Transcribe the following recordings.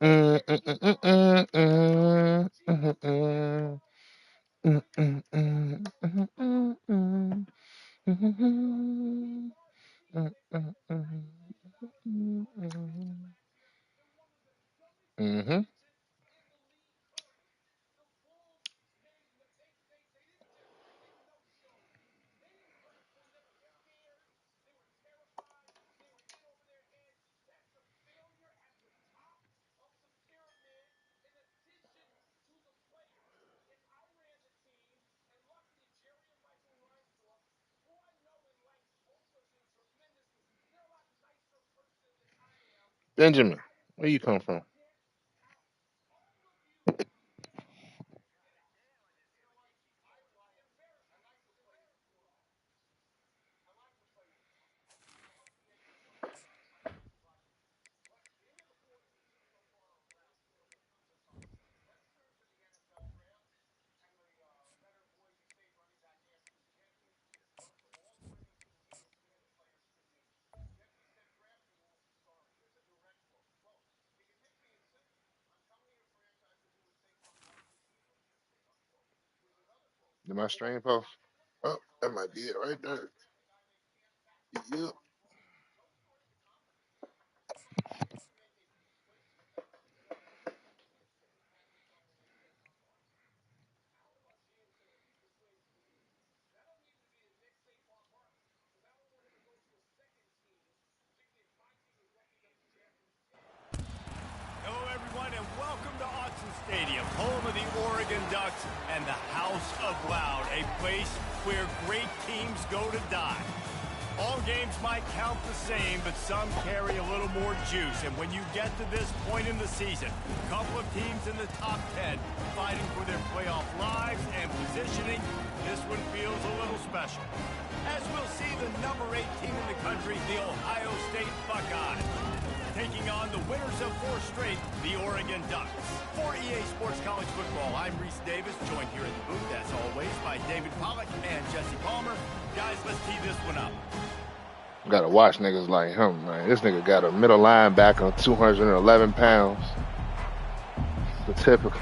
Mm, mm, mm, mm, mm, mm, mm, mm, mm, mm, mm, mm, mm, mm, mhm, mm, mm, mm, mhm. Benjamin, where you come from? Did my stream post? Oh, that might be it right there. Yep. Hello, everyone, and welcome to Autzen Stadium, home of the Oregon Ducks and the House of Loud, a place where great teams go to die. All games might count the same, but some carry a little more juice. And when you get to this point in the season, a couple of teams in the top 10 fighting for their playoff lives and positioning, this one feels a little special. As we'll see the number 8 team in the country, the Ohio State Buckeyes, taking on the winners of 4 straight, the Oregon Ducks. For EA Sports College Football, I'm Reese Davis, joined here in the booth, as always, by David Pollack and Jesse Palmer. Guys, let's tee this one up. Gotta watch niggas like him, man. This nigga got a middle linebacker, 211 pounds. The typical.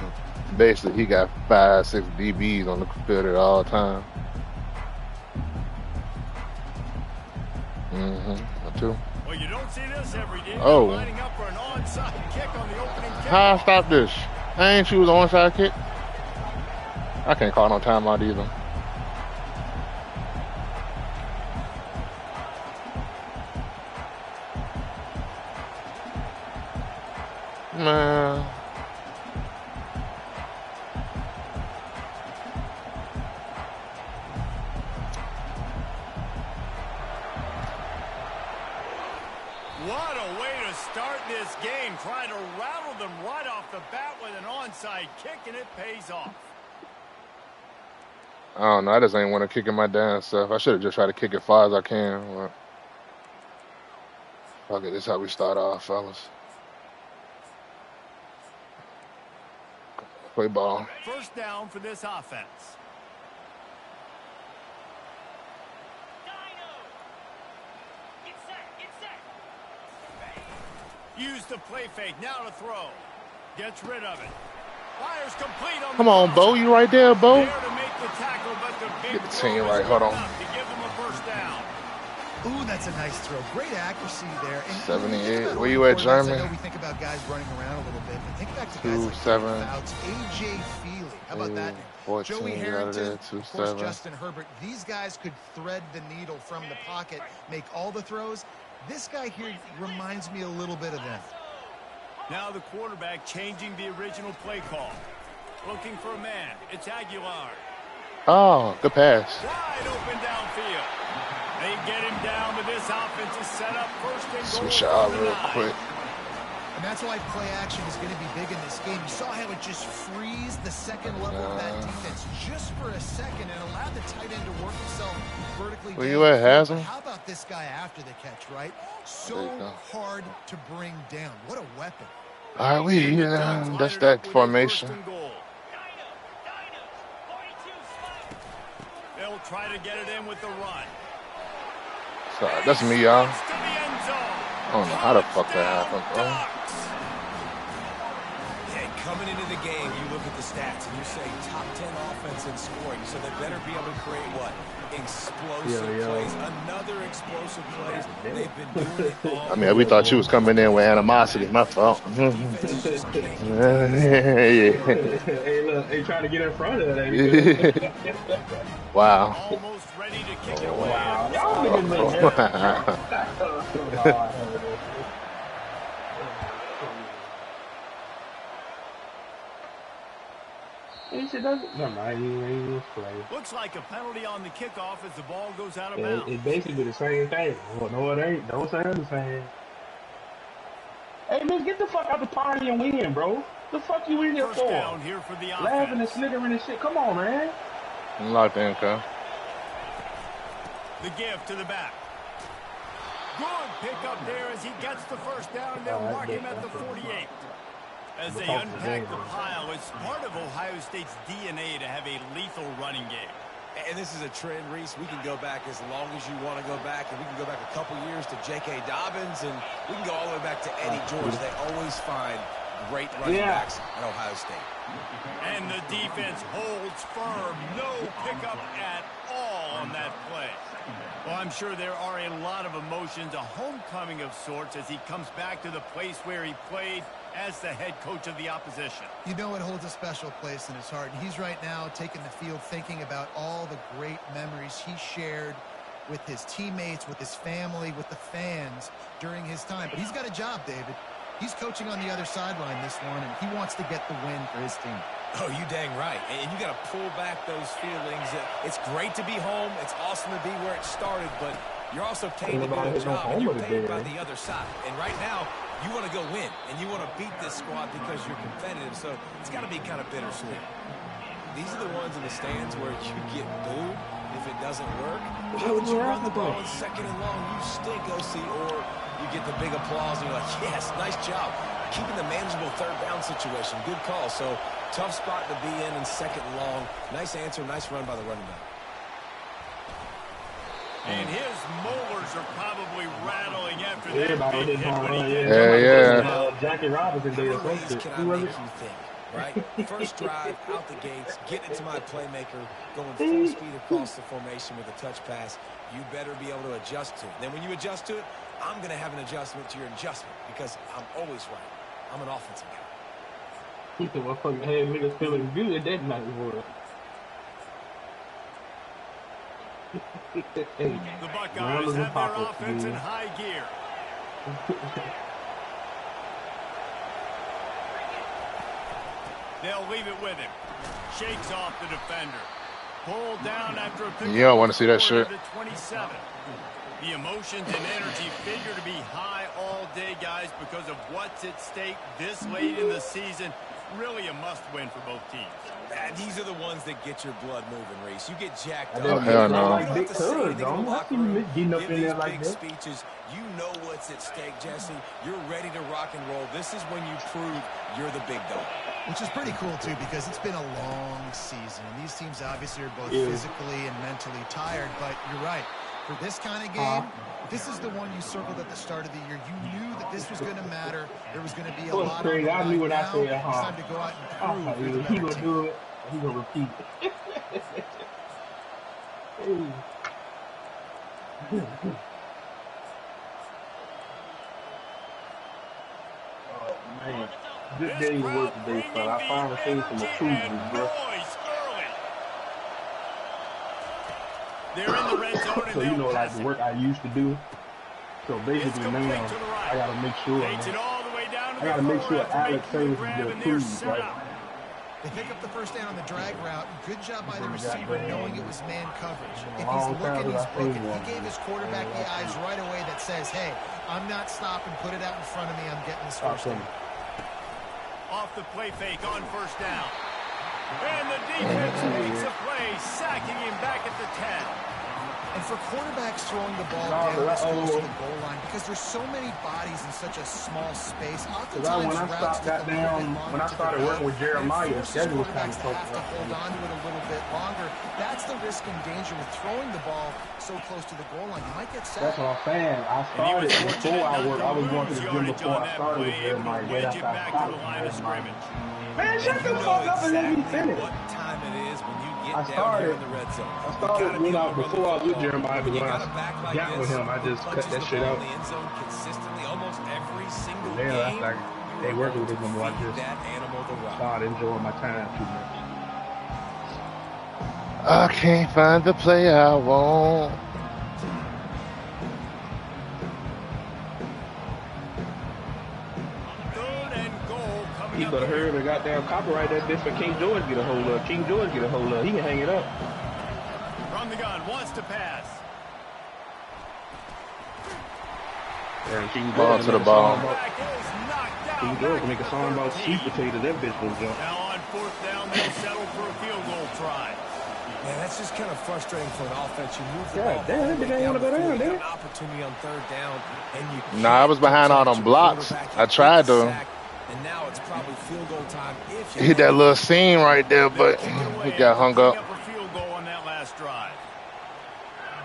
Basically, he got 5, 6 DBs on the field at all times. Too. Well, you don't see this every day. Oh. Lining up for an onside kick on the opening kick. How I stop this? I ain't choose onside kick. I can't call no timeout either. Man. What a way to start this game. Trying to rattle them right off the bat with an onside kick, and it pays off. I don't know. I just ain't want to kick in my damn self. I should have just tried to kick it far as I can. But fuck it. This is how we start off, fellas. Play ball. First down for this offense. Use the play fake. Now to throw. Gets rid of it. Fires complete on Come on, Bo. You right there, Bo? There to make the tackle, but the big get the team right. Hold on. To give them a first down. Ooh, that's a nice throw. Great accuracy there. And 78. Where you at, Jeremy? I know we think about guys running around a little bit, but think back to guys 2, like 7. A.J. Feely. How about that? 14 Joey Harrington, 2, of course, 7. Justin Herbert. These guys could thread the needle from the pocket, make all the throws. This guy here reminds me a little bit of them. Now the quarterback changing the original play call. Looking for a man. It's Aguilar. Oh, good pass. Wide open downfield. They get him down, but this offense is set up first and goal. Switch out real quick. And that's why play action is going to be big in this game. You saw how it just frees the second level of that defense just for a second and allowed the tight end to work himself vertically. Where you at, Haslam? How about this guy after the catch, right? So hard to bring down. What a weapon. All right, we here. That's that formation. They'll try to get it in with the run. So, that's me, y'all. I don't know how the fuck that happened, bro. Coming into the game, you look at the stats and you say top 10 offense in scoring, so they better be able to create what? Explosive plays. Another explosive plays. They've been doing it all. I mean, we thought you was coming in with animosity. My fault. Defense just can't get Hey, look, they trying to get in front of that. Wow. Almost ready to kick it away. Wow, y'all niggas make Never mind, he ain't play. Looks like a penalty on the kickoff as the ball goes out of bounds. It's basically the same thing. Well, no, it ain't. Don't say the same. Hey, man, get the fuck out the party and win, bro. The fuck you in here First for? down here for the Laughing and offense. sniggering and shit. Come on, man. Locked in, Kyle. The give to the back. Good pick up there as he gets the first down. They'll mark him at the 48. As they unpack the pile, it's part of Ohio State's DNA to have a lethal running game. And this is a trend, Reese. We can go back as long as you want to go back, and we can go back a couple years to J.K. Dobbins, and we can go all the way back to Eddie George. They always find great running backs at Ohio State. And the defense holds firm. No pickup at all on that play. Well, I'm sure there are a lot of emotions, a homecoming of sorts, as he comes back to the place where he played as the head coach of the opposition. You know it holds a special place in his heart. And he's right now taking the field thinking about all the great memories he shared with his teammates, with his family, with the fans during his time. But he's got a job, David. He's coaching on the other sideline this one, and he wants to get the win for his team. Oh, you dang right. And you got to pull back those feelings. It's great to be home. It's awesome to be where it started, but you're also paid to do a job, and you're paid by the other side. And right now, you want to go win, and you want to beat this squad because you're competitive, so it's got to be kind of bittersweet. These are the ones in the stands where you get booed if it doesn't work. Why would you run the ball in second and long? You stink, OC, or you get the big applause, and you're like, yes, nice job. Keeping the manageable third down situation. Good call. So, tough spot to be in second and long. Nice answer, nice run by the running back. And his molars are probably rattling after that big hit when he gets Yeah. Jackie Robinson did How many ways it. can I make you think, right? First drive, out the gates, get into my playmaker, going full speed across the formation with a touch pass. You better be able to adjust to it. Then when you adjust to it, I'm going to have an adjustment to your adjustment because I'm always right. I'm an offensive guy. He said, well, fucking had niggas feeling good that night, boy. The Buckeyes have their offense in high gear. They'll leave it with him. Shakes off the defender. Pulled down after a pick. You don't want to see that shit. 27. The emotions and energy figure to be high all day, guys, because of what's at stake this late in the season. Really a must-win for both teams. These are the ones that get your blood moving, Reese. You get jacked Oh, up. hell no. Like big cuz, don't I see you getting up in there like big that. speeches. You know what's at stake, Jesse. You're ready to rock and roll. This is when you prove you're the big dog. Which is pretty cool, too, because it's been a long season. And these teams obviously are both physically and mentally tired. But you're right. For this kind of game, this is the one you circled at the start of the year. You knew that this was going to matter. There was going to be a lot of crazy. I knew when I said, it's time to go out and prove you're the he better gonna team. do it. He gonna repeat it. Oh man, good day to work today, son. I finally seen some improvements, bro. They're in the red zone and So you know, like pass the it. work I used to do. So basically, Complete now to the right. I gotta make sure. Takes it all the way down to I gotta the make sure throw route to Alex make you a Taylor's grab, get and they're approved, set right? up. They pick up the first down on the drag route. Good job by the receiver knowing it was man coverage. If he's looking, he's booking. He gave his quarterback the eyes right away that says, hey, I'm not stopping. Put it out in front of me. I'm getting this first down. Off the play fake on first down. And the defense makes a play, sacking him back at the 10. And for quarterbacks throwing the ball down this close to the goal line, because there's so many bodies in such a small space, oftentimes when I routes stopped take a little bit when longer I to started develop, working with Jeremiah, and his forces schedule was kind quarterbacks of to have to hold on to it a little bit longer. That's the risk and danger with throwing the ball so close to the goal line, you might get sacked. That's what I'm saying. I started before I worked. I was going to the gym before I started with Jeremiah. Right after I stopped with Jeremiah. Man, shut the fuck up and let me finish. What time it is when you get I down here in the red zone. I started when I before I was with Jeremiah, but when I got with him, I just cut that shit out. The end zone consistently, almost every single Yeah, game. that's like they working with him. I just that animal the rock. started enjoying my time too much. I can't find the play I want. He could have heard and goddamn copyright that bitch for King George get a hold of. King George get a hold of. He can hang it up. From the gun, wants to pass. Yeah, King Ball George to the ball. King George can make a song about sweet potatoes. That bitch will jump. Now on fourth down, they'll settle for a field goal try. Man, that's just kind of frustrating for an offense. You move the ball. Damn, that bitch ain't want to go down, an dude. opportunity on third down, and you Nah, I was behind all them blocks. I tried to. And now it's probably field goal time. If you Hit that little seam right there, but he got hung up. A field goal on that last drive.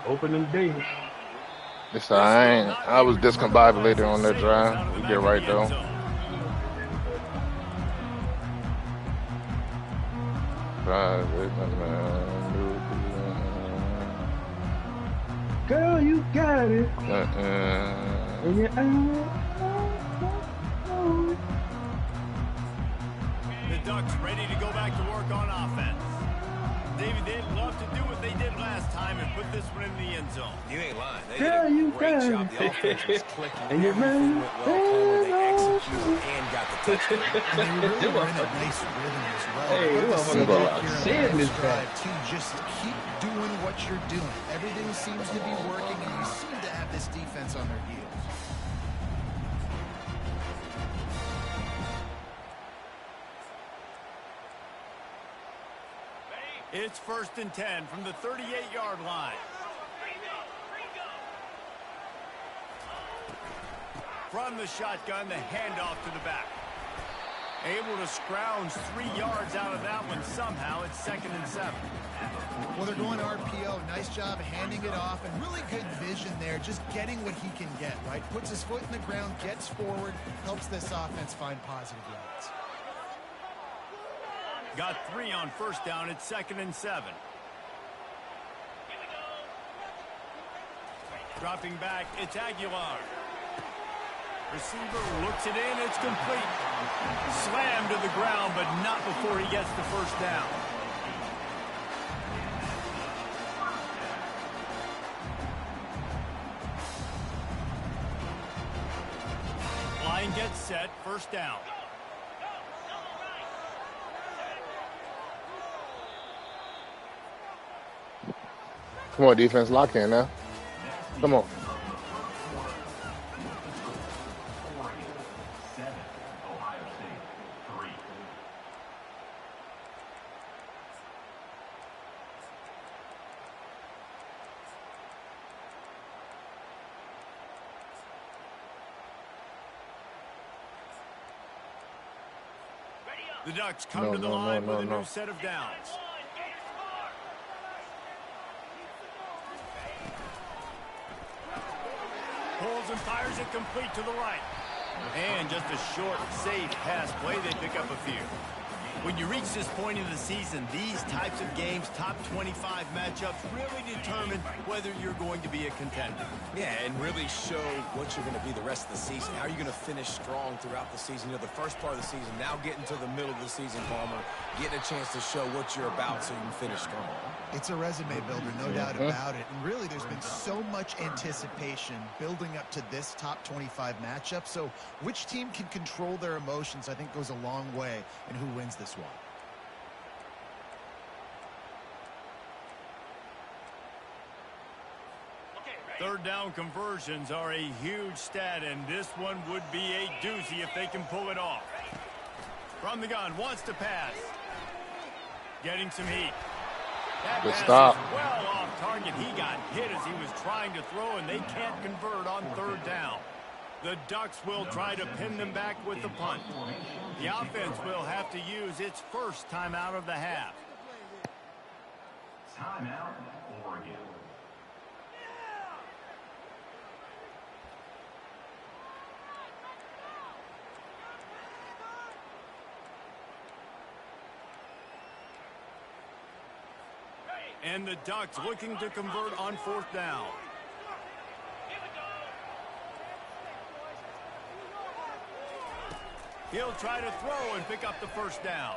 Opening day. It's I was discombobulated on that drive. We get right though. Girl, you got it. And you The Ducks ready to go back to work on offense. David, they'd love to do what they did last time and put this one in the end zone. You ain't lying. They Girl, did you a great got job. it. The offense was clicking. And you Everything ran. went well. Palmer, they executed and got the touchdown. They really were in a nice rhythm as well. Hey, Good you to see motherfucker that got here on sin the this next drive, too. Just keep doing what you're doing. Everything seems to be working, and you seem to have this defense on their heels. It's 1st and 10 from the 38-yard line. From the shotgun, the handoff to the back. Able to scrounge 3 yards out of that one somehow. It's 2nd and 7. Well, they're going RPO. Nice job handing it off, and really good vision there, just getting what he can get, right? Puts his foot in the ground, gets forward, helps this offense find positive yards. Got 3 on 1st down. It's 2nd and 7. Dropping back, it's Aguilar. Receiver looks it in, it's complete. Slammed to the ground, but not before he gets the 1st down. Line gets set, 1st down. Come on, defense, lock in now. Come on. The Ducks come to the line with a new set of downs. Pulls and fires it complete to the right. And just a short, safe pass play, they pick up a few. When you reach this point in the season, these types of games, top 25 matchups, really determine whether you're going to be a contender. Yeah, and really show what you're going to be the rest of the season. How are you going to finish strong throughout the season? You know, the first part of the season, now getting to the middle of the season, Palmer, getting a chance to show what you're about so you can finish strong. It's a resume builder, no doubt about it. And really, there's been so much anticipation building up to this top 25 matchup. So which team can control their emotions, I think, goes a long way in who wins this one. Third down conversions are a huge stat, and this one would be a doozy if they can pull it off. From the gun, wants to pass. Getting some heat. That Good pass stop. is well off target. He got hit as he was trying to throw, and they can't convert on 3rd down. The Ducks will try to pin them back with the punt. The offense will have to use its first timeout of the half. Timeout, Oregon. And the Ducks looking to convert on 4th down. He'll try to throw and pick up the 1st down.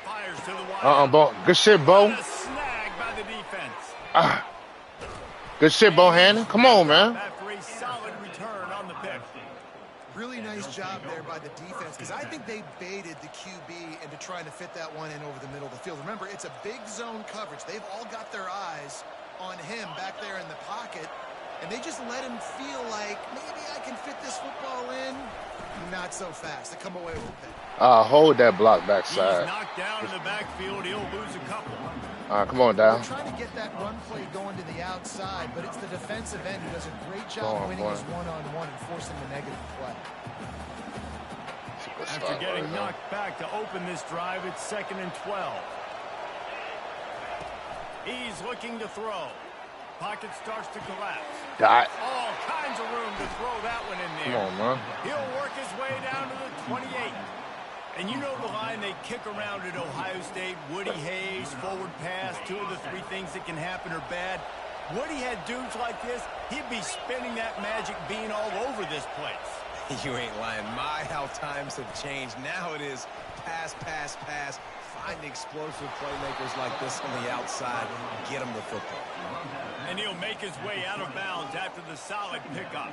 Fires to the wide. Bo. Good shit, Bo. What a snag by the defense. Good shit, Bohannon. Come on, man. After a solid return on the pick. Really nice job there by the defense, because I think they baited the QB into trying to fit that one in over the middle of the field. Remember, it's a big zone coverage. They've all got their eyes on him back there in the pocket, and they just let him feel like, maybe I can fit this football in. Not so fast. They come away with the pick. Hold that block backside. He's knocked down in the backfield. He'll lose a couple. Come on, Dow. They're trying to get that run play going to the outside, but it's the defensive end who does a great job winning his one-on-one and forcing the negative play. After getting knocked back to open this drive, it's 2nd and 12. He's looking to throw. Pocket starts to collapse. All kinds of room to throw that one in there. Come on, man. He'll work his way down to the 28. And you know the line they kick around at Ohio State, Woody Hayes, forward pass, 2 of the 3 things that can happen are bad. Woody had dudes like this, he'd be spinning that magic bean all over this place. You ain't lying. My, how times have changed. Now it is pass, pass, pass. Find explosive playmakers like this on the outside and get them the football. And he'll make his way out of bounds after the solid pickup.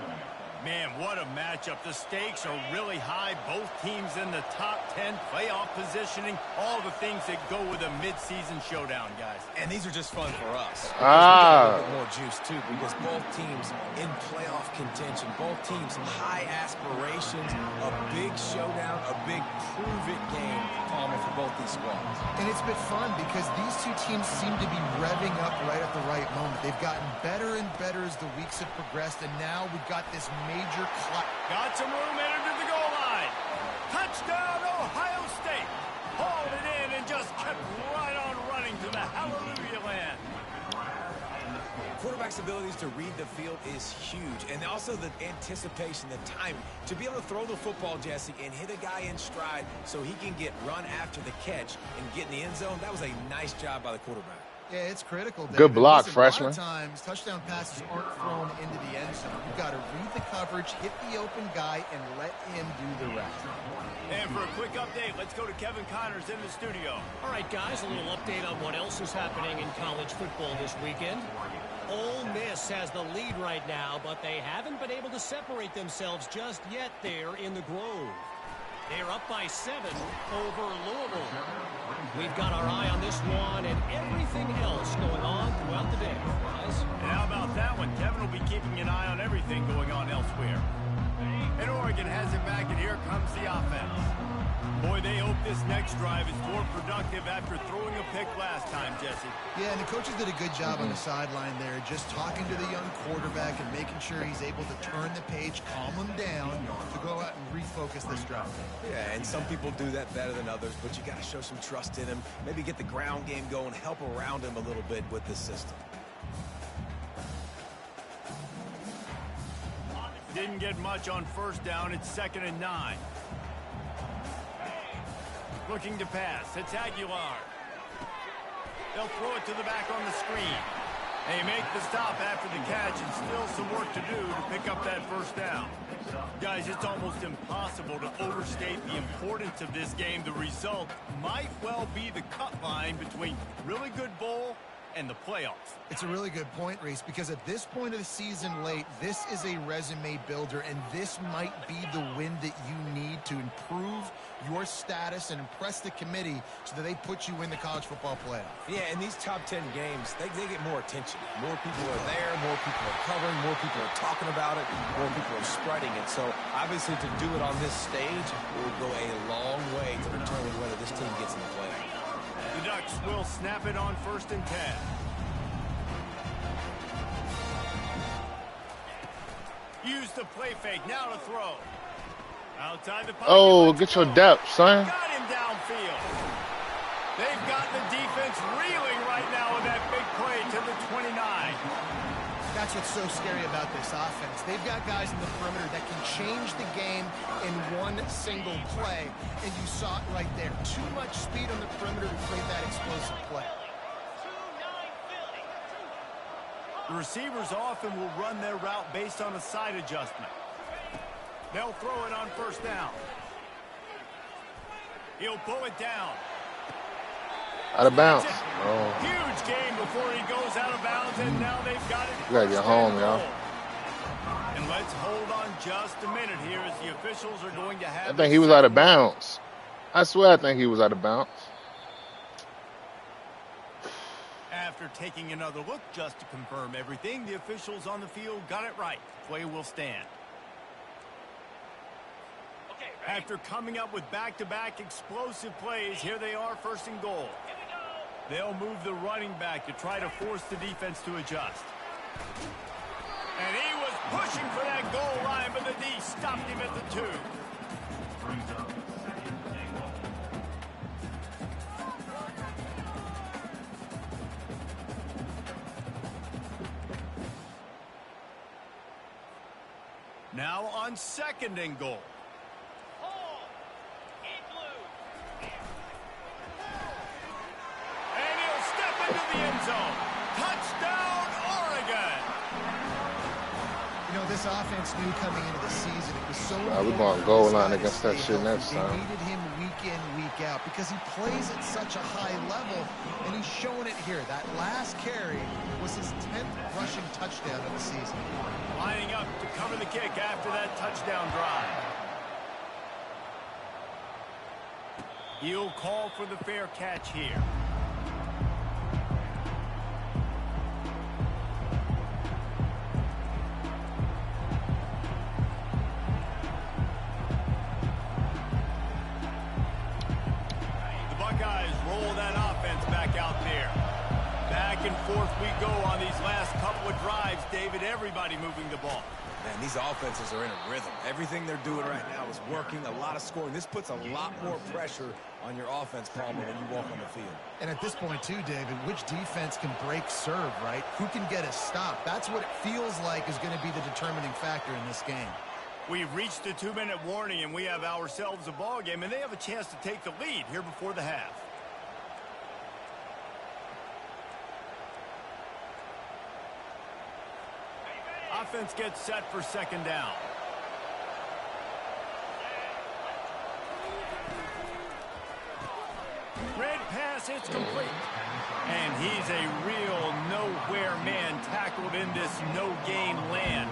Man, what a matchup. The stakes are really high. Both teams in the top 10, playoff positioning, all the things that go with a midseason showdown, guys. And these are just fun for us. We got a little bit more juice, too, because both teams in playoff contention, both teams high aspirations, a big showdown, a big prove-it game, Palmer, for both these squads. And it's been fun because these two teams seem to be revving up right at the right moment. They've gotten better and better as the weeks have progressed, and now we've got this major clock. Got some room entered to the goal line. Touchdown, Ohio State. Hauled it in and just kept right on running to the hallelujah land. Quarterback's abilities to read the field is huge, and also the anticipation, the timing. To be able to throw the football, Jesse, and hit a guy in stride so he can get run after the catch and get in the end zone, that was a nice job by the quarterback. Yeah, it's critical, David. Good block, Listen, freshman. A lot of times, touchdown passes aren't thrown into the end zone. You've got to read the coverage, hit the open guy, and let him do the rest. And for a quick update, let's go to Kevin Connors in the studio. All right, guys, a little update on what else is happening in college football this weekend. Ole Miss has the lead right now, but they haven't been able to separate themselves just yet there in the Grove. They're up by 7 over Louisville. We've got our eye on this one and everything else going on throughout the day, guys. And how about that one? Kevin will be keeping an eye on everything going on elsewhere. And Oregon has it back, and here comes the offense. Boy, they hope this next drive is more productive after throwing a pick last time, Jesse. Yeah, and the coaches did a good job on the sideline there, just talking to the young quarterback and making sure he's able to turn the page, calm him down, to go out and refocus this drive. Yeah, and some people do that better than others, but you got to show some trust in him, maybe get the ground game going, help around him a little bit with this system. Didn't get much on 1st down. It's 2nd and 9. Looking to pass. It's Aguilar. They'll throw it to the back on the screen. They make the stop after the catch, and still some work to do to pick up that 1st down. Guys, it's almost impossible to overstate the importance of this game. The result might well be the cut line between really good bowl and the playoffs. It's a really good point, Reese, because at this point of the season late, this is a resume builder, and this might be the win that you need to improve your status and impress the committee so that they put you in the college football playoff. Yeah, in these top 10 games, they get more attention. More people are there, more people are covering, more people are talking about it, more people are spreading it. So, obviously, to do it on this stage will go a long way to determine whether this team gets in the playoff. The Ducks will snap it on 1st and 10. Use the play fake. Now to throw. Outside the pocket. Oh, get your depth, son. Got him downfield. They've got the defense reeling right now with that big play to the 29. That's what's so scary about this offense. They've got guys in the perimeter that can change the game in one single play, and you saw it right there. Too much speed on the perimeter to create that explosive play. The receivers often will run their route based on a side adjustment. They'll throw it on first down. He'll pull it down. Out of bounds. Oh. Huge game before he goes out of bounds, and now they've got it. You gotta get home, y'all. And let's hold on just a minute here as the officials are going to have. I think he was out of bounds. I swear I think he was out of bounds. After taking another look just to confirm everything, the officials on the field got it right. Play will stand. After coming up with back-to-back explosive plays, here they are first and goal. They'll move the running back to try to force the defense to adjust. And he was pushing for that goal line, but the D stopped him at the 2. Now on second and goal. And he'll step into the end zone. Touchdown, Oregon. You know, this offense knew coming into the season it was so we're going goal line against that shit next time. They needed him week in, week out because he plays at such a high level, and he's showing it here. That last carry was his 10th rushing touchdown of the season. Lining up to cover the kick after that touchdown drive. He'll call for the fair catch here. The Buckeyes roll that offense back out there. Back and forth we go on these last couple of drives, David. Everybody moving the ball. Man, these offenses are in a rhythm. Everything they're doing right now is working, a lot of scoring. This puts a lot more pressure on your offense, probably, when you walk on the field. And at this point, too, David, which defense can break serve, right? Who can get a stop? That's what it feels like is going to be the determining factor in this game. We've reached the 2-minute warning, and we have ourselves a ball game, and they have a chance to take the lead here before the half. Offense gets set for second down. Red pass, it's complete. And he's a real nowhere man tackled in this no-gain land.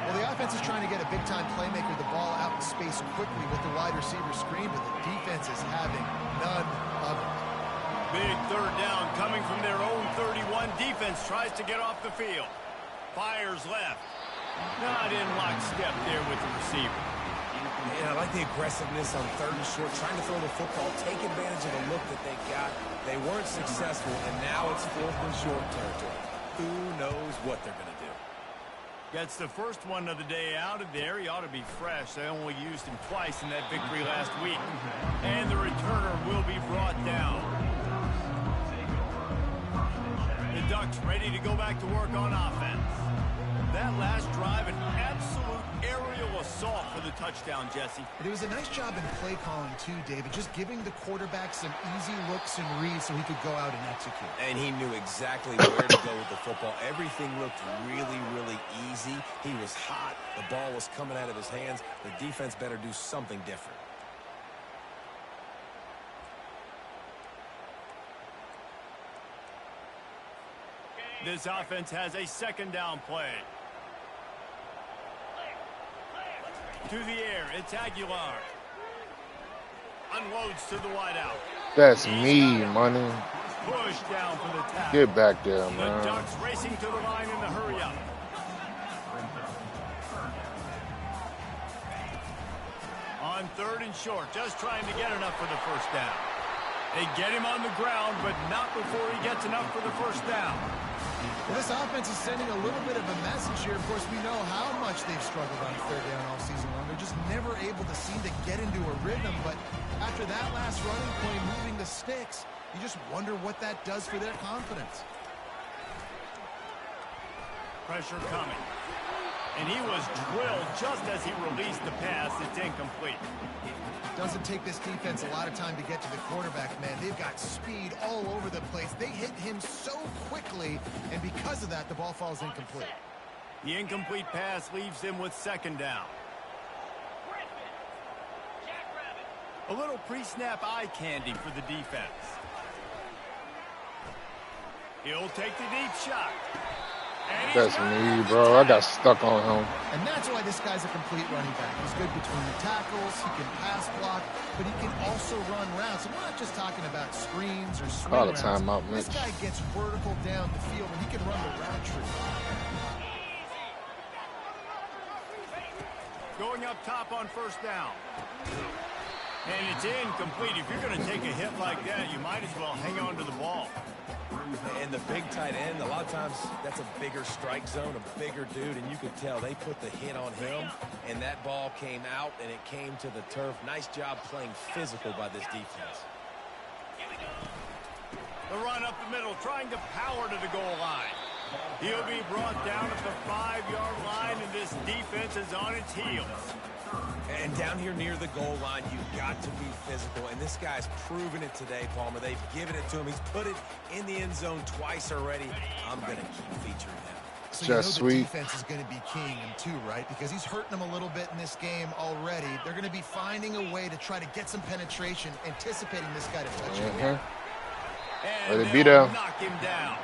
Well, the offense is trying to get a big-time playmaker the ball out in space quickly with the wide receiver screen, but the defense is having none of it. Big third down coming from their own 31. Defense tries to get off the field. Fires left. Not in lockstep there with the receiver. Yeah, I like the aggressiveness on third and short, trying to throw the football, take advantage of the look that they got. They weren't successful, and now it's fourth and short territory. Who knows what they're going to do? Gets the first one of the day out of there. He ought to be fresh. They only used him twice in that victory last week. And the returner will be brought down. The Ducks ready to go back to work on offense. That last drive, an absolute aerial assault for the touchdown, Jesse. But it was a nice job in play calling, too, David, just giving the quarterback some easy looks and reads so he could go out and execute. And he knew exactly where to go with the football. Everything looked really, really easy. He was hot. The ball was coming out of his hands. The defense better do something different. This offense has a second down play. To the air, it's Aguilar. Unloads to the wideout. That's me, money. Push down for the tackle. Get back there, The man. Ducks racing to the line in the hurry-up. On third and short, just trying to get enough for the first down. They get him on the ground, but not before he gets enough for the first down. Well, this offense is sending a little bit of a message here. Of course, we know how much they've struggled on third down all season long. They're just never able to seem to get into a rhythm. But after that last running play, moving the sticks, you just wonder what that does for their confidence. Pressure coming. And he was drilled just as he released the pass. It's incomplete. Doesn't take this defense a lot of time to get to the quarterback, man. They've got speed all over the place. They hit him so quickly, and because of that, the ball falls incomplete. The incomplete pass leaves him with second down. A little pre-snap eye candy for the defense. He'll take the deep shot. That's me, bro. I got stuck on him. And that's why this guy's a complete running back. He's good between the tackles. He can pass block, but he can also run routes. And we're not just talking about screens or swing Call a routes. timeout, Mitch. This guy gets vertical down the field, and he can run the route tree. Going up top on first down. And it's incomplete. If you're going to take a hit like that, you might as well hang on to the ball. And the big tight end, a lot of times that's a bigger strike zone, a bigger dude, and you could tell they put the hit on him, and that ball came out, and it came to the turf. Nice job playing physical by this defense. The run up the middle, trying to power to the goal line. He'll be brought down at the 5-yard line, and this defense is on its heels. And down here near the goal line, you've got to be physical. And this guy's proven it today, Palmer. They've given it to him. He's put it in the end zone twice already. I'm going to keep featuring him. So Just you know the sweet. defense is going to be keying him too, right? Because he's hurting them a little bit in this game already. They're going to be finding a way to try to get some penetration, anticipating this guy to touch him. And Let it be there. knock him down.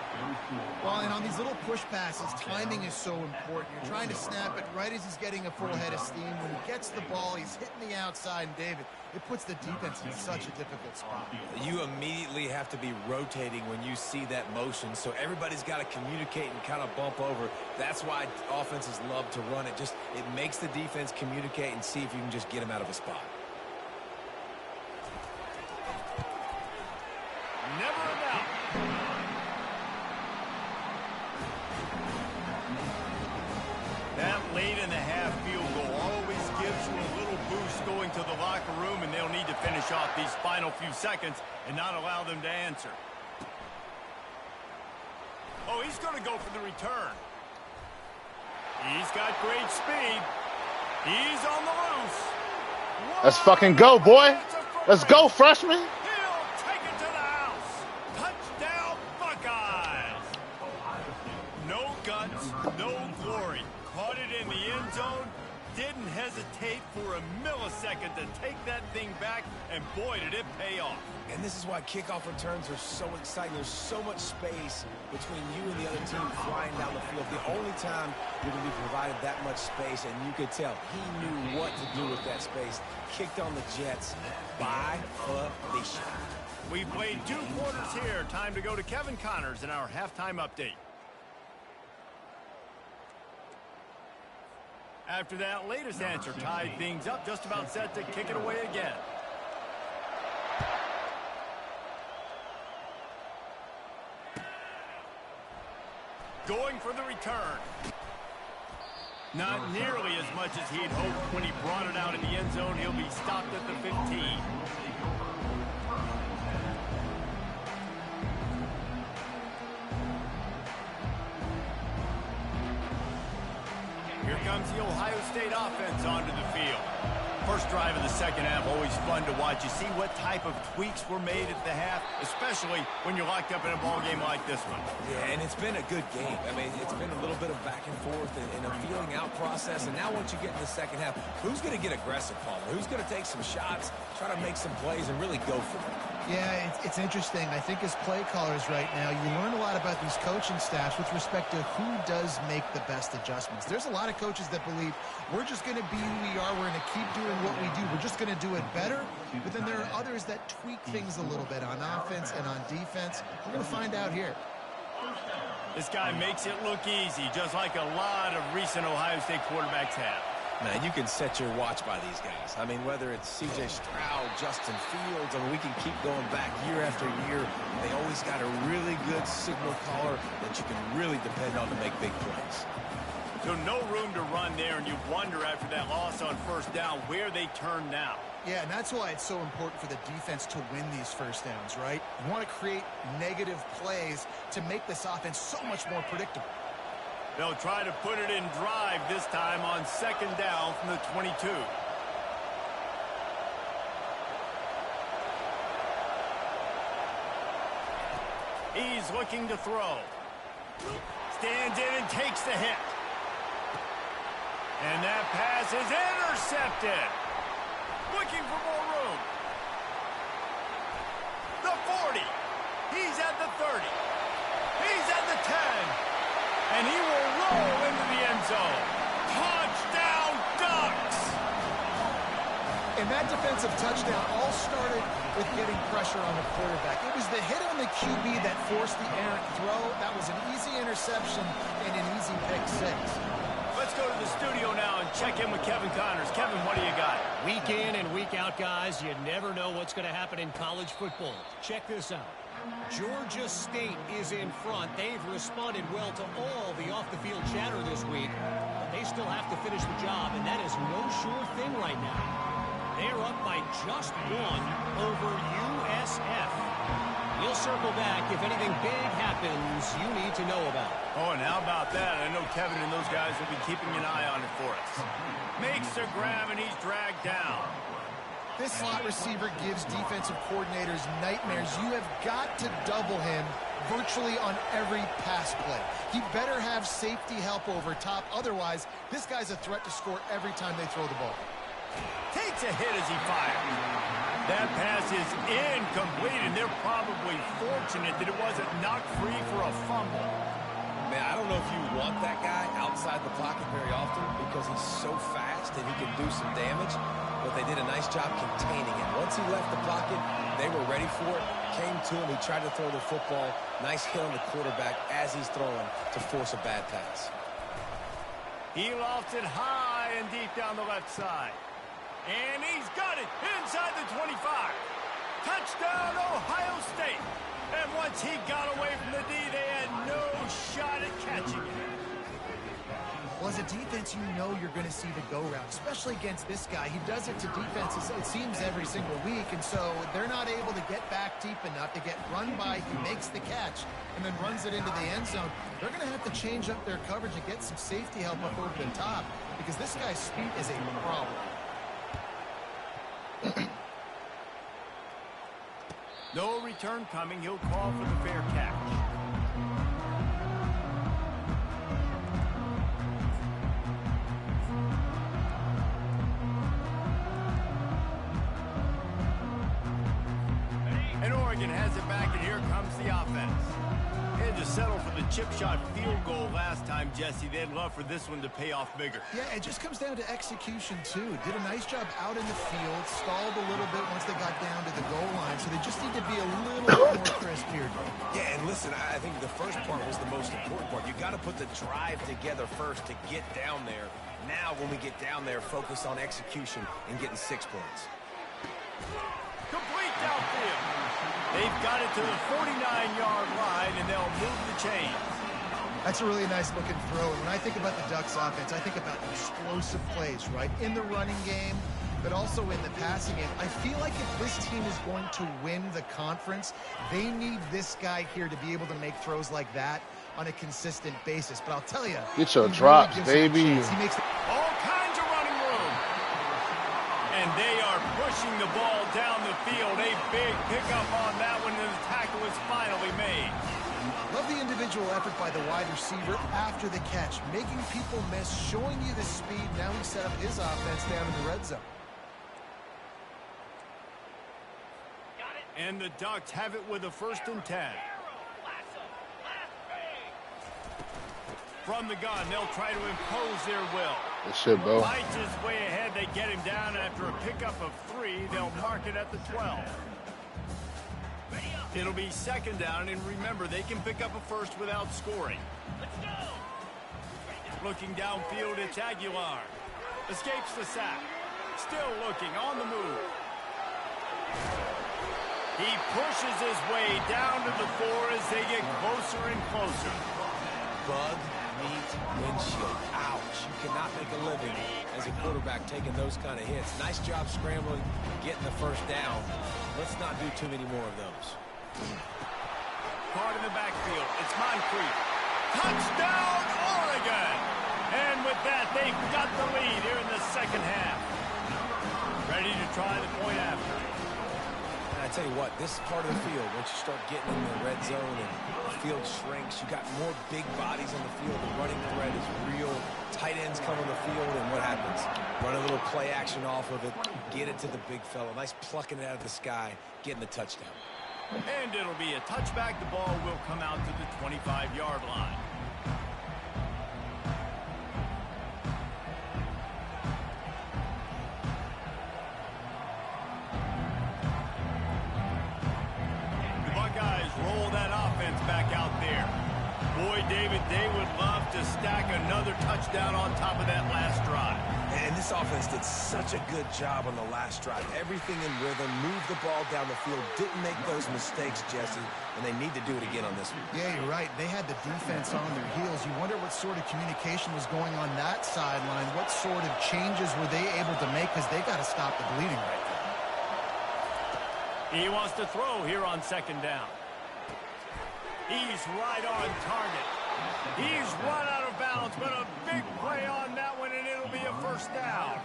Well, and on these little push passes, timing is so important. You're trying to snap it right as he's getting a full head of steam. When he gets the ball, he's hitting the outside, and David, it puts the defense in such a difficult spot. You immediately have to be rotating when you see that motion, so everybody's got to communicate and kind of bump over. That's why offenses love to run it. It makes the defense communicate and see if you can just get him out of a spot. Never in doubt. That late in the half field goal always gives you a little boost going to the locker room, and they'll need to finish off these final few seconds and not allow them to answer. Oh, he's going to go for the return. He's got great speed. He's on the loose. Let's fucking go, boy. Let's go, freshman. He'll take it to the house. Touchdown, Buckeyes. No guts, no glory. Caught it in the end zone. Didn't hesitate for a millisecond to take that thing back, and boy, did it pay off. And this is why kickoff returns are so exciting. There's so much space between you and the other team flying down the field. The only time you're going to be provided that much space, and you could tell he knew what to do with that space. Kicked on the Jets by official. We've played 2 quarters here. Time to go to Kevin Connors in our halftime update. After that latest answer tied things up, just about set to kick it away again. Going for the return. Not nearly as much as he'd hoped when he brought it out in the end zone. He'll be stopped at the 15. Here comes the Ohio State offense onto the field. First drive of the second half, always fun to watch. You see what type of tweaks were made at the half, especially when you're locked up in a ball game like this one. Yeah, and it's been a good game. I mean, it's been a little bit of back and forth and a feeling out process. And now once you get in the second half, who's going to get aggressive, Palmer? Who's going to take some shots, try to make some plays, and really go for it? Yeah, it's interesting. I think as play callers right now, you learn a lot about these coaching staffs with respect to who does make the best adjustments. There's a lot of coaches that believe we're just going to be who we are. We're going to keep doing what we do. We're just going to do it better. But then there are others that tweak things a little bit on offense and on defense. We're going to find out here. This guy makes it look easy, just like a lot of recent Ohio State quarterbacks have. Man, you can set your watch by these guys. I mean, whether it's C.J. Stroud, Justin Fields, I mean, we can keep going back year after year. They always got a really good signal caller that you can really depend on to make big plays. So no room to run there, and you wonder after that loss on first down where they turn now. Yeah, and that's why it's so important for the defense to win these first downs, right? You want to create negative plays to make this offense so much more predictable. They'll try to put it in drive this time on 2nd down from the 22. He's looking to throw. Stands in and takes the hit. And that pass is intercepted. Looking for more room. The 40. He's at the 30. He's at the 10. And he will roll into the end zone. Touchdown, Ducks! And that defensive touchdown all started with getting pressure on the quarterback. It was the hit on the QB that forced the errant throw. That was an easy interception and an easy pick 6. Let's go to the studio now and check in with Kevin Connors. Kevin, what do you got? Week in and week out, guys, you never know what's going to happen in college football. Check this out. Georgia State is in front. They've responded well to all the off-the-field chatter this week, but they still have to finish the job, and that is no sure thing right now. They're up by just 1 over USF. We'll circle back if anything big happens you need to know about. Oh, and how about that? I know Kevin and those guys will be keeping an eye on it for us. Makes the grab, and he's dragged down. This slot receiver gives defensive coordinators nightmares. You have got to double him virtually on every pass play. He better have safety help over top. Otherwise, this guy's a threat to score every time they throw the ball. Takes a hit as he fires. That pass is incomplete, and they're probably fortunate that it wasn't knocked free for a fumble. Man, I don't know if you want that guy outside the pocket very often because he's so fast and he can do some damage, but they did a nice job containing him. Once he left the pocket, they were ready for it, came to him, he tried to throw the football. Nice hit on the quarterback as he's throwing to force a bad pass. He lofts it high and deep down the left side. And he's got it inside the 25. Touchdown, Ohio State. And once he got away from the D, they had no shot at catching it. Well, as a defense, you know you're going to see the go-route, especially against this guy. He does it to defenses, it seems, every single week, and so they're not able to get back deep enough to get run by. He makes the catch and then runs it into the end zone. They're going to have to change up their coverage and get some safety help up over the top because this guy's speed is a problem. No return coming. He'll call for the fair catch. And Oregon has it back, and here comes the offense. They had to settle for the chip shot field goal last time, Jesse. They'd love for this one to pay off bigger. Yeah, it just comes down to execution, too. Did a nice job out in the field, stalled a little bit once they got down to the goal line, so they just need to be a little bit more crisp here. Yeah, and listen, I think the first part was the most important part. You got to put the drive together first to get down there. Now, when we get down there, focus on execution and getting 6 points. Complete downfield. They've got it to the 49-yard line, and they'll move the chains. That's a really nice looking throw. And when I think about the Ducks offense, I think about explosive plays, right? In the running game, but also in the passing game. I feel like if this team is going to win the conference, they need this guy here to be able to make throws like that on a consistent basis. But I'll tell you, get your drops, baby. He makes all kinds of running room. And they are pushing the ball down the field. A big pickup on that one, and the tackle is finally made. Love the individual effort by the wide receiver after the catch, making people miss, showing you the speed. Now he set up his offense down in the red zone. And the Ducks have it with a 1st and 10. From the gun, they'll try to impose their will. Good shit, bro. Lights his way ahead. They get him down after a pickup of 3. They'll mark it at the 12. It'll be 2nd down, and remember, they can pick up a 1st without scoring. Let's go. Looking downfield, it's Aguilar. Escapes the sack. Still looking, on the move. He pushes his way down to the 4 as they get closer and closer. Bug meat windshield. Ouch. You cannot make a living as a quarterback taking those kind of hits. Nice job scrambling, getting the 1st down. Let's not do too many more of those. Caught in the backfield. It's Moncrief. Touchdown, Oregon! And with that, they've got the lead here in the second half. Ready to try the point after. And I tell you what, this part of the field, once you start getting in the red zone and the field shrinks, you got more big bodies on the field. The running threat is real. Tight ends come on the field, and what happens? Run a little play action off of it, get it to the big fella. Nice plucking it out of the sky, getting the touchdown. And it'll be a touchback. The ball will come out to the 25-yard line. The Buckeyes roll that offense back out there. Boy, David, they would love to stack another touchdown on top of that last drive. And this offense did such a good job on the last drive. Everything in rhythm, moved the ball down the field, didn't make those mistakes, Jesse, and they need to do it again on this one. Yeah, you're right. They had the defense on their heels. You wonder what sort of communication was going on that sideline. What sort of changes were they able to make, because they got to stop the bleeding right there. He wants to throw here on second down. He's right on target. He's run out of bounds, but a big play on that one, and it'll be a first down.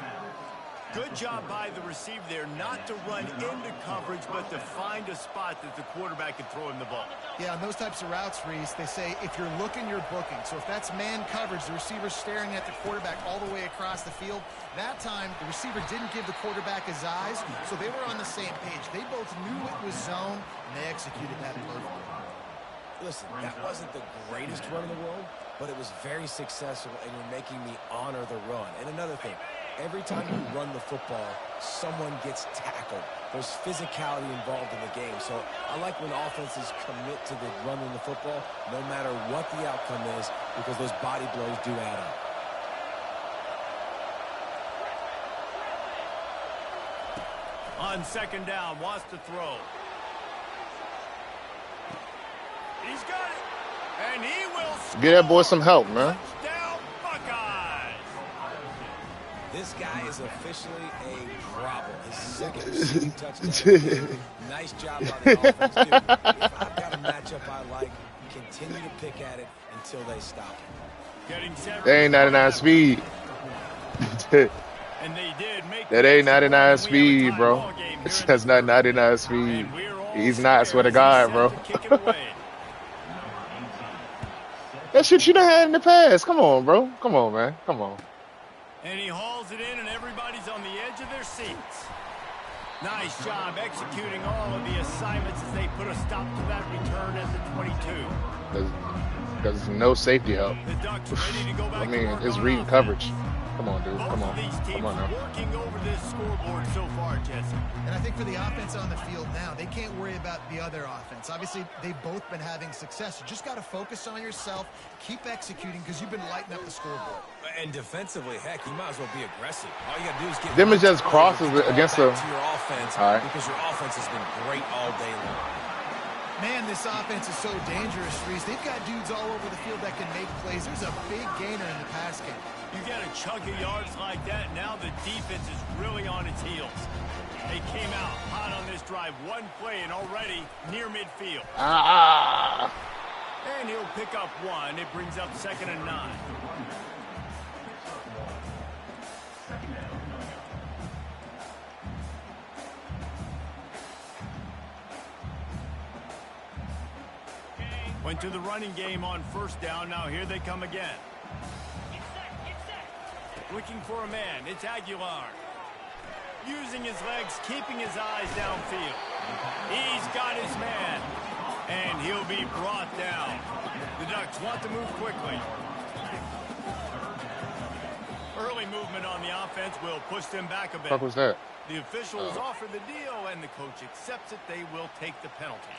Good job by the receiver there not to run into coverage, but to find a spot that the quarterback can throw him the ball. Yeah, on those types of routes, Reese, they say if you're looking, you're booking. So if that's man coverage, the receiver's staring at the quarterback all the way across the field. That time, the receiver didn't give the quarterback his eyes, so they were on the same page. They both knew it was zone, and they executed that perfectly. Listen, that wasn't the greatest run in the world, but it was very successful, and you're making me honor the run. And another thing, every time you run the football, someone gets tackled. There's physicality involved in the game. So I like when offenses commit to the running the football, no matter what the outcome is, because those body blows do add up. On second down, wants to throw. He's got it, and he will score. Get that boy some help, man. Touchdown, Buckeyes. This guy is officially a problem. His second receiving touchdown. Nice job by the offense, too. If I've got a matchup I like, continue to pick at it until they stop him. Getting set. They ain't 99 speed. And they did make That ain't 99 speed, bro. That's not 99 speed. He's not, I swear to God, bro. That shit you done had in the past. Come on, bro. Come on, man. Come on. And he hauls it in, and everybody's on the edge of their seats. Nice job executing all of the assignments as they put a stop to that return at the 22. There's no safety help. The Ducks ready to go back. I mean, it's reading coverage. Come on, dude. Come on. Come on now. Working over this scoreboard so far, Jesse. And I think for the offense on the field now, they can't worry about the other offense. Obviously, they've both been having success. You just got to focus on yourself, keep executing, because you've been lighting up the scoreboard. And defensively, heck, you might as well be aggressive. All you got to do is get Them is just crosses against the to your offense, all right, because your offense has been great all day long. Man, this offense is so dangerous, Reese. They've got dudes all over the field that can make plays. There's a big gainer in the pass game. You get a chunk of yards like that, now the defense is really on its heels. They came out hot on this drive. One play and already near midfield. And he'll pick up one. It brings up 2nd and 9. Went to the running game on first down. Now here they come again. Looking for a man. It's Aguilar. Using his legs, keeping his eyes downfield. He's got his man. And he'll be brought down. The Ducks want to move quickly. Early movement on the offense will push them back a bit. What was that? The officials offer the deal, and the coach accepts it. They will take the penalty.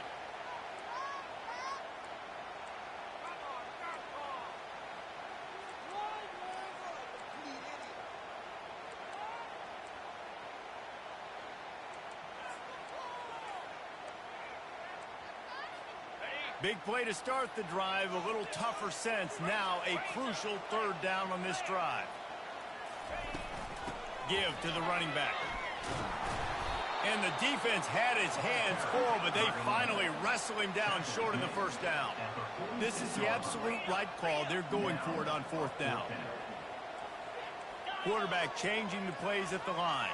Big play to start the drive, a little tougher sense. Now a crucial 3rd down on this drive. Give to the running back. And the defense had his hands full, but they finally wrestle him down short of the first down. This is the absolute right call. They're going for it on 4th down. Quarterback changing the plays at the line.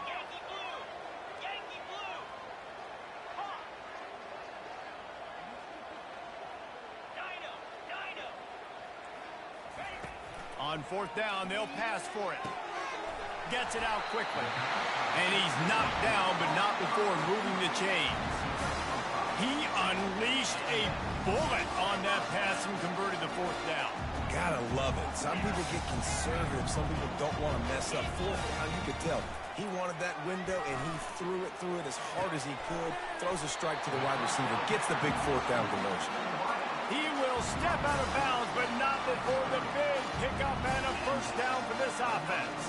On 4th down, they'll pass for it. Gets it out quickly. And he's knocked down, but not before moving the chains. He unleashed a bullet on that pass and converted the 4th down. Gotta love it. Some people get conservative. Some people don't want to mess up. 4th down, you could tell. He wanted that window, and he threw it as hard as he could. Throws a strike to the wide receiver. Gets the big 4th down conversion. He will step out of bounds, but not before the big pickup and a first down for this offense.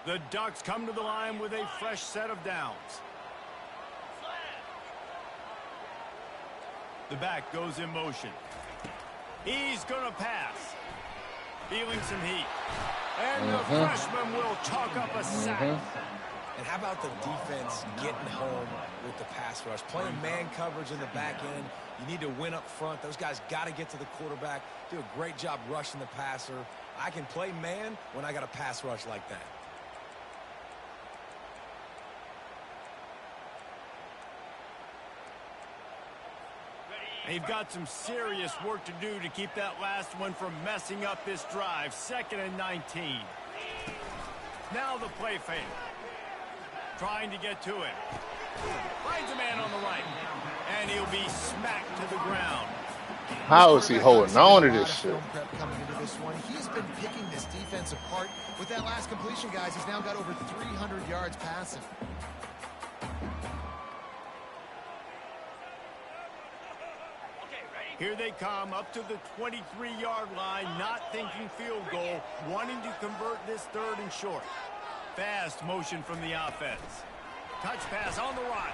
The Ducks come to the line with a fresh set of downs. The back goes in motion. He's going to pass. Feeling some heat. And the freshman will chalk up a sack. And how about the defense getting home with the pass rush? Playing man coverage in the back end. You need to win up front. Those guys got to get to the quarterback. Do a great job rushing the passer. I can play man when I got a pass rush like that. They've got some serious work to do to keep that last one from messing up this drive. 2nd and 19. Now the play fake. Trying to get to it. Finds a man on the right. And he'll be smacked to the ground. How is he holding on to this shit? Coming into this one, he's been picking this defense apart. With that last completion, guys, he's now got over 300 yards passing. Here they come up to the 23-yard line, not thinking field goal, wanting to convert this 3rd and short. Fast motion from the offense. Touch pass on the right.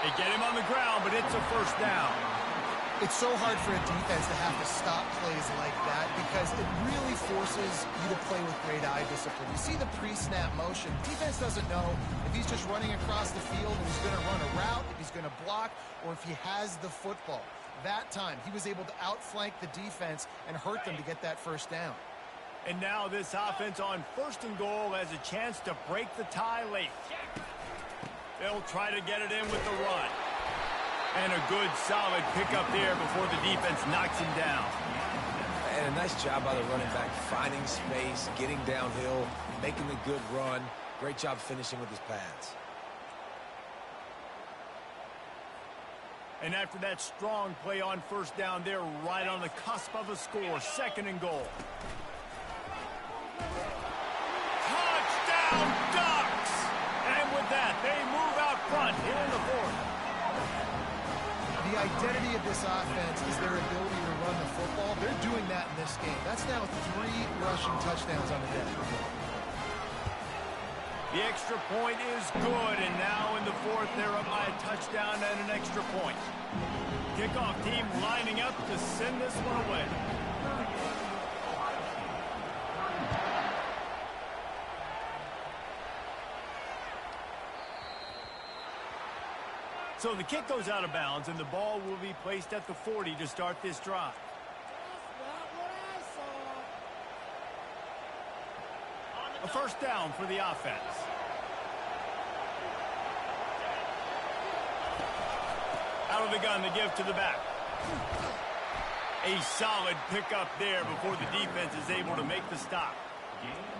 They get him on the ground, but it's a first down. It's so hard for a defense to have to stop plays like that because it really forces you to play with great eye discipline. You see the pre-snap motion. Defense doesn't know if he's just running across the field and he's going to run a route, if he's going to block, or if he has the football. That time, he was able to outflank the defense and hurt them to get that first down. And now this offense on 1st and goal has a chance to break the tie late. They'll try to get it in with the run. And a good, solid pickup there before the defense knocks him down. And a nice job by the running back, finding space, getting downhill, making the good run. Great job finishing with his pads. And after that strong play on 1st down, they're right on the cusp of a score. 2nd and goal. Touchdown, Ducks! And with that, they move out front here in the 4th. The identity of this offense is their ability to run the football. They're doing that in this game. That's now 3 rushing touchdowns on the day. The extra point is good, and now in the 4th, they're up by a touchdown and an extra point. Kickoff team lining up to send this one away. So the kick goes out of bounds, and the ball will be placed at the 40 to start this drive. A first down for the offense. Out of the gun, the give to the back. A solid pickup there before the defense is able to make the stop.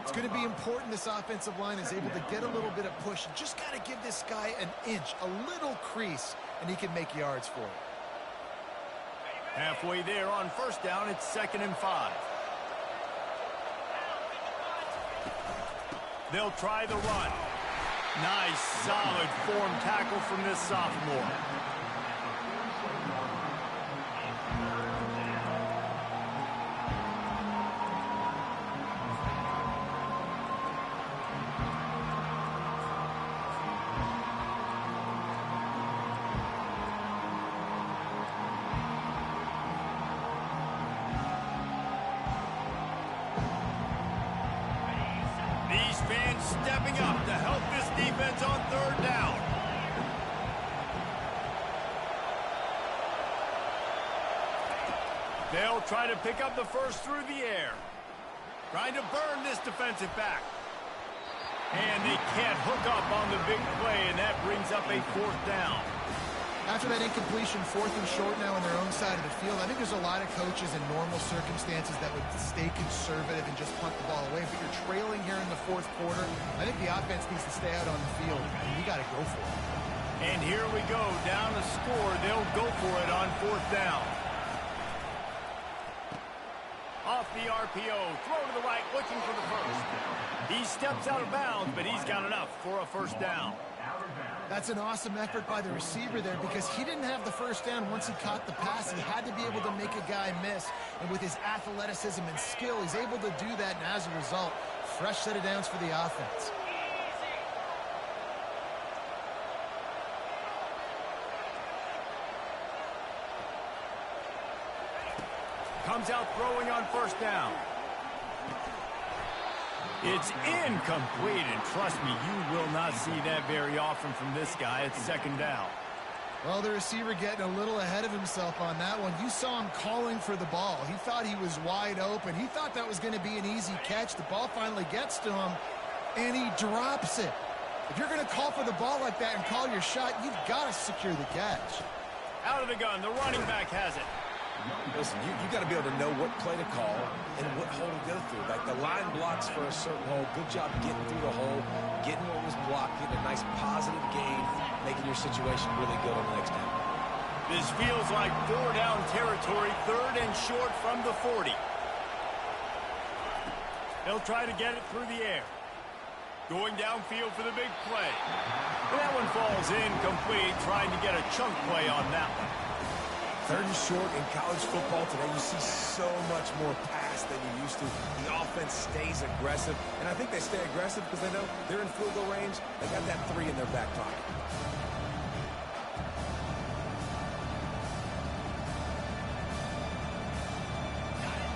It's going to be important this offensive line is able to get a little bit of push. Just got to give this guy an inch, a little crease, and he can make yards for it. Halfway there on 1st down, it's 2nd and 5. They'll try the run. Nice, solid form tackle from this sophomore. stepping up to help this defense on third down. They'll try to pick up the first through the air. Trying to burn this defensive back. And they can't hook up on the big play, and that brings up a fourth down. After that incompletion, 4th and short now on their own side of the field, I think there's a lot of coaches in normal circumstances that would stay conservative and just punt the ball away. But you're trailing here in the 4th quarter. I think the offense needs to stay out on the field, and you got to go for it. And here we go, down a score. They'll go for it on 4th down. Off the RPO, throw to the right, looking for the first. He steps out of bounds, but he's got enough for a first down. That's an awesome effort by the receiver there because he didn't have the first down once he caught the pass. He had to be able to make a guy miss. And with his athleticism and skill, he's able to do that. And as a result, fresh set of downs for the offense. Comes out throwing on first down. It's incomplete, and trust me, you will not see that very often from this guy. It's second down. Well, the receiver getting a little ahead of himself on that one. You saw him calling for the ball. He thought he was wide open. He thought that was going to be an easy catch. The ball finally gets to him, and he drops it. If you're going to call for the ball like that and call your shot, you've got to secure the catch. Out of the gun, the running back has it. Listen, you got to be able to know what play to call and what hole to go through. Like the line blocks for a certain hole. Good job getting through the hole, getting what was blocked, getting a nice positive gain, making your situation really good on the next down. This feels like 4-down territory, 3rd and short from the 40. They'll try to get it through the air. Going downfield for the big play. That one falls incomplete, trying to get a chunk play on that one. 3rd and short in college football today, you see so much more pass than you used to. The offense stays aggressive, and I think they stay aggressive because they know they're in field goal range. They got that 3 in their back pocket.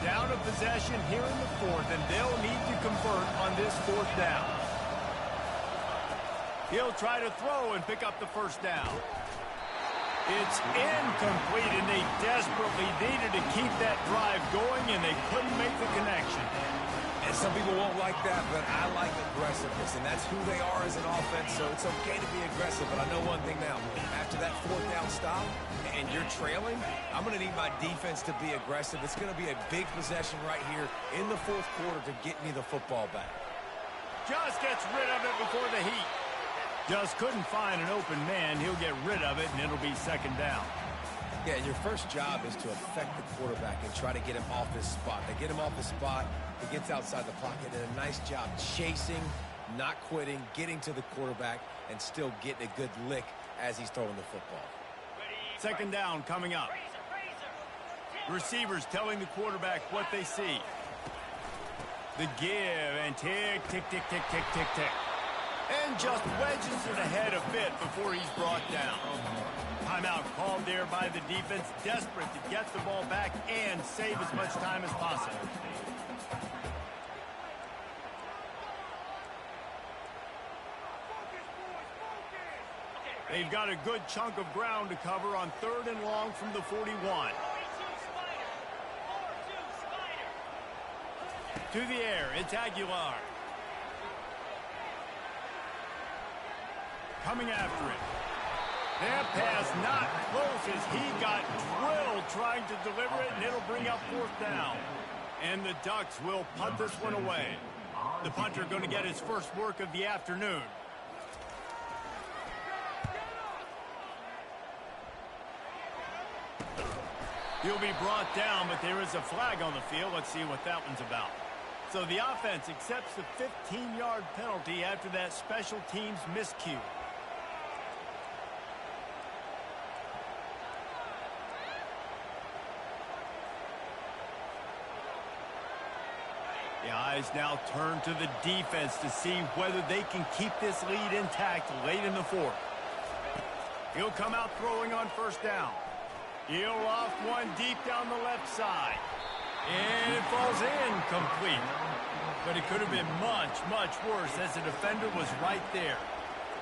Down a possession here in the 4th, and they'll need to convert on this 4th down. He'll try to throw and pick up the first down. It's incomplete, and they desperately needed to keep that drive going, and they couldn't make the connection. And some people won't like that, but I like aggressiveness, and that's who they are as an offense, so it's okay to be aggressive. But I know one thing now. After that 4th down stop, and you're trailing, I'm going to need my defense to be aggressive. It's going to be a big possession right here in the 4th quarter to get me the football back. Just gets rid of it before the heat. Just couldn't find an open man. He'll get rid of it, and it'll be second down. Yeah, and your first job is to affect the quarterback and try to get him off his spot. They get him off the spot, he gets outside the pocket, and a nice job chasing, not quitting, getting to the quarterback, and still getting a good lick as he's throwing the football. Second down coming up. Receivers telling the quarterback what they see. The give, and tick, tick, tick, tick, tick, tick, tick. And just wedges it ahead a bit before he's brought down. Timeout called there by the defense, desperate to get the ball back and save as much time as possible. They've got a good chunk of ground to cover on 3rd and long from the 41. To the air, it's Aguilar. Coming after it. That pass not close as he got drilled trying to deliver it, and it'll bring up 4th down. And the Ducks will punt this one away. The punter going to get his first work of the afternoon. He'll be brought down, but there is a flag on the field. Let's see what that one's about. So the offense accepts the 15-yard penalty after that special teams miscue. The eyes now turn to the defense to see whether they can keep this lead intact late in the 4th. He'll come out throwing on first down. He'll loft one deep down the left side. And it falls incomplete. But it could have been much, much worse as the defender was right there.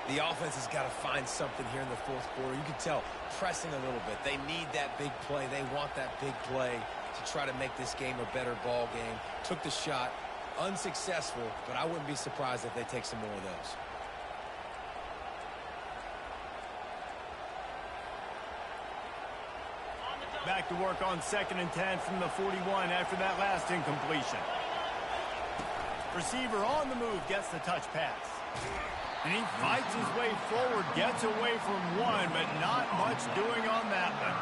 The offense has got to find something here in the fourth quarter. You can tell, pressing a little bit. They need that big play. They want that big play to try to make this game a better ball game. Took the shot, unsuccessful, but I wouldn't be surprised if they take some more of those. Back to work on 2nd and 10 from the 41 after that last incompletion. Receiver on the move gets the touch pass. And he fights his way forward, gets away from one, but not much doing on that one.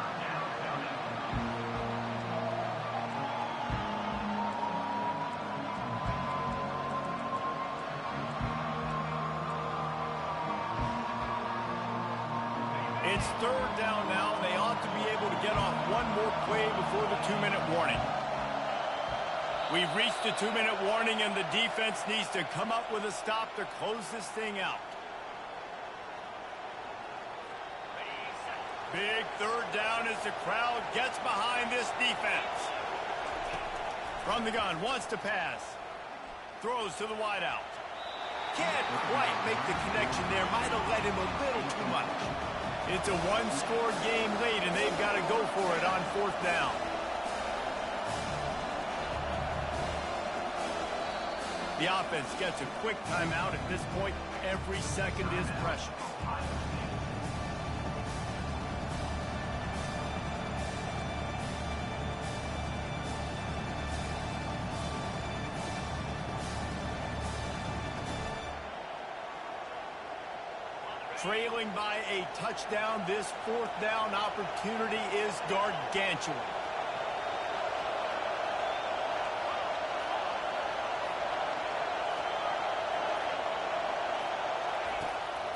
It's 3rd down now. They ought to be able to get off one more play before the 2-minute warning. We've reached the 2-minute warning, and the defense needs to come up with a stop to close this thing out. Big 3rd down as the crowd gets behind this defense. From the gun, wants to pass. Throws to the wideout. Can't quite make the connection there. Might have let him a little too much. It's a one-score game late, and they've got to go for it on 4th down. The offense gets a quick timeout at this point. Every second is precious. Trailing by a touchdown, this 4th down opportunity is gargantuan.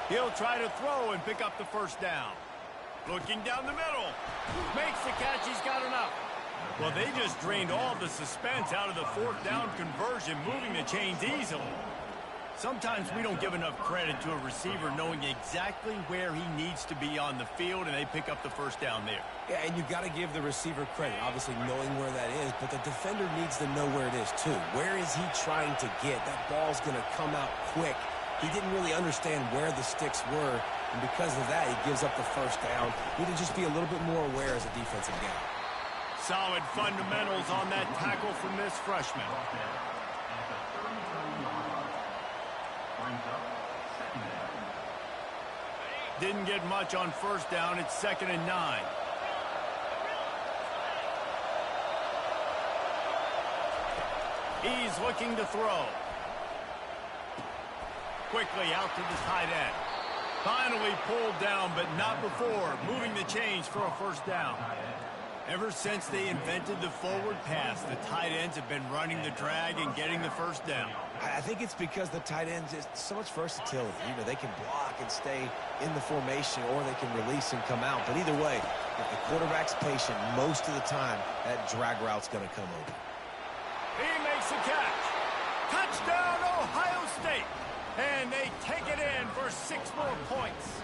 He'll try to throw and pick up the 1st down. Looking down the middle. Makes the catch. He's got enough. Well, they just drained all the suspense out of the 4th down conversion, moving the chains easily. Sometimes we don't give enough credit to a receiver knowing exactly where he needs to be on the field, and they pick up the 1st down there. Yeah, and you've got to give the receiver credit, obviously knowing where that is, but the defender needs to know where it is too. Where is he trying to get? That ball's going to come out quick. He didn't really understand where the sticks were, and because of that, he gives up the 1st down. We need to just be a little bit more aware as a defensive guy. Solid fundamentals on that tackle from this freshman. Didn't get much on 1st down. It's 2nd and 9. He's looking to throw. Quickly out to the tight end. Finally pulled down, but not before. Moving the chains for a 1st down. Ever since they invented the forward pass, the tight ends have been running the drag and getting the 1st down. I think it's because the tight ends is so much versatility. You know, they can block and stay in the formation, or they can release and come out. But either way, if the quarterback's patient, most of the time, that drag route's going to come open. He makes the catch. Touchdown, Ohio State. And they take it in for 6 more points.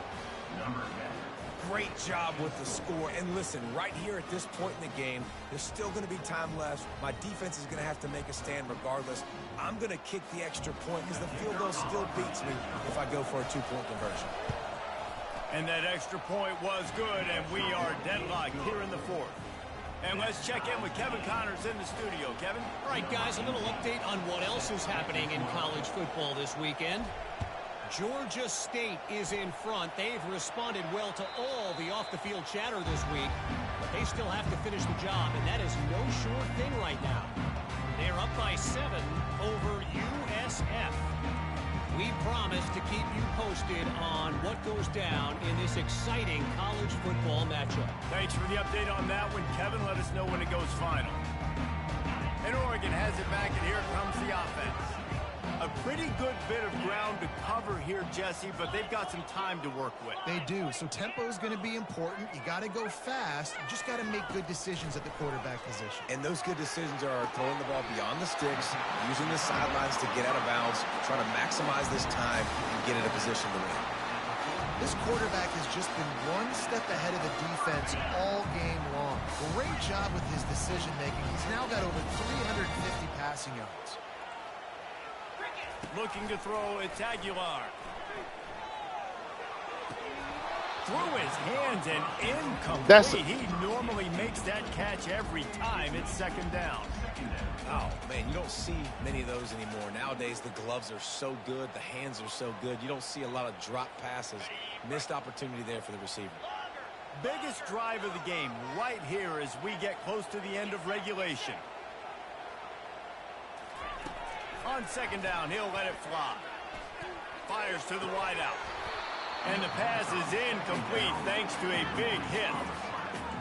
Great job with the score. And listen, right here at this point in the game, there's still going to be time left. My defense is going to have to make a stand regardless. I'm going to kick the extra point because the field goal still beats me if I go for a 2-point conversion. And that extra point was good, and we are deadlocked here in the 4th. And let's check in with Kevin Connors in the studio. Kevin? All right, guys, a little update on what else is happening in college football this weekend. Georgia State is in front. They've responded well to all the off-the-field chatter this week, but they still have to finish the job, and that is no short thing right now. They're up by 7 over USF. We promise to keep you posted on what goes down in this exciting college football matchup. Thanks for the update on that one, Kevin. Let us know when it goes final. And Oregon has it back, and here comes the offense. A pretty good bit of ground to cover here, Jesse, but they've got some time to work with. They do, so tempo is going to be important. You got to go fast. You just got to make good decisions at the quarterback position. And those good decisions are throwing the ball beyond the sticks, using the sidelines to get out of bounds, trying to maximize this time and get in a position to win. This quarterback has just been one step ahead of the defense all game long. Great job with his decision-making. He's now got over 350 passing yards. Looking to throw, it's Aguilar. Through his hands and incomplete. He normally makes that catch every time. It's second down. Oh, man, you don't see many of those anymore. Nowadays, the gloves are so good. The hands are so good. You don't see a lot of drop passes. Missed opportunity there for the receiver. Biggest drive of the game right here as we get close to the end of regulation. On second down, he'll let it fly. Fires to the wideout. And the pass is incomplete thanks to a big hit.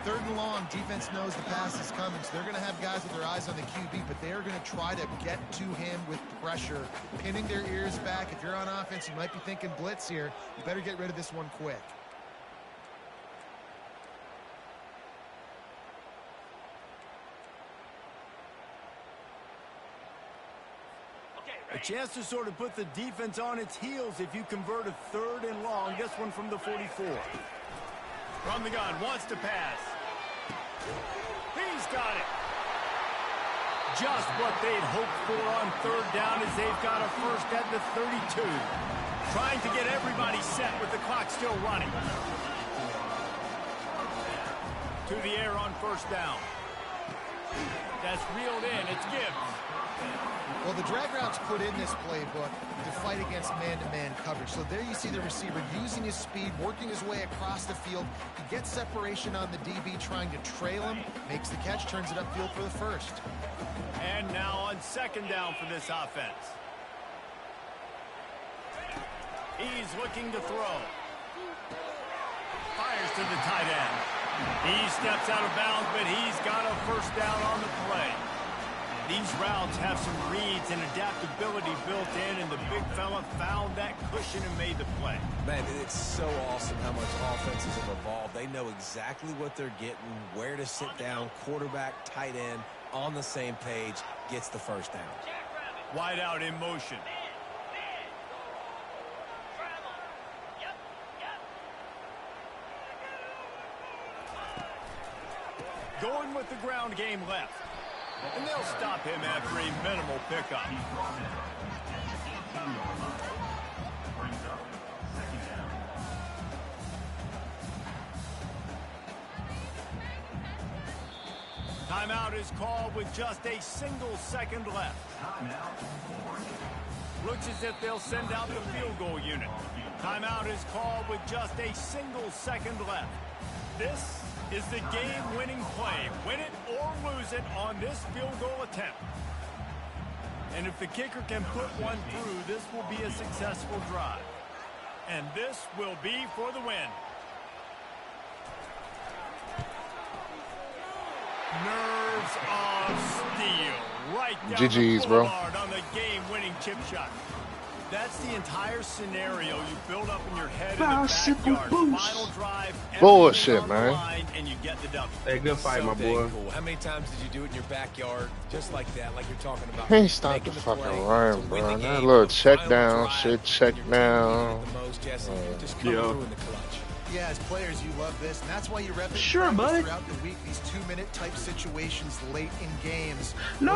Third and long, defense knows the pass is coming, so they're going to have guys with their eyes on the QB, but they're going to try to get to him with pressure, pinning their ears back. If you're on offense, you might be thinking blitz here. You better get rid of this one quick. A chance to sort of put the defense on its heels if you convert a third and long. This one from the 44. From the gun, wants to pass. He's got it. Just what they'd hoped for on third down as they've got a first at the 32. Trying to get everybody set with the clock still running. To the air on first down. That's reeled in. It's Gibbs. Well, the drag route's put in this playbook to fight against man-to-man coverage. So there you see the receiver using his speed, working his way across the field. He gets separation on the DB, trying to trail him, makes the catch, turns it upfield for the first. And now on second down for this offense. He's looking to throw. Fires to the tight end. He steps out of bounds, but he's got a first down on the play. These routes have some reads and adaptability built in, and the big fella found that cushion and made the play. Man, it's so awesome how much offenses have evolved. They know exactly what they're getting, where to sit down, quarterback, tight end, on the same page, gets the first down. Wide out in motion. Going with the ground game left. And they'll stop him after a minimal pickup. Timeout is called with just a single second left. Looks as if they'll send out the field goal unit. Timeout is called with just a single second left. This is the game-winning play. Win it or lose it on this field goal attempt. And if the kicker can put one through, this will be a successful drive. And this will be for the win. Nerves of steel. Right down GG's, the boulevard on the game-winning chip shot. That's the entire scenario you build up in your head in the backyard. Final drive, bullshit, man. And you get the W. Hey, good fight, my boy. Cool. How many times did you do it in your backyard, just like that, like you're talking about? Can't stop the fucking run, bro. That little check down shit, check down. Yeah, as players, you love this, and that's why you rep it sure, bud. throughout the week. These 2-minute type situations late in games. No.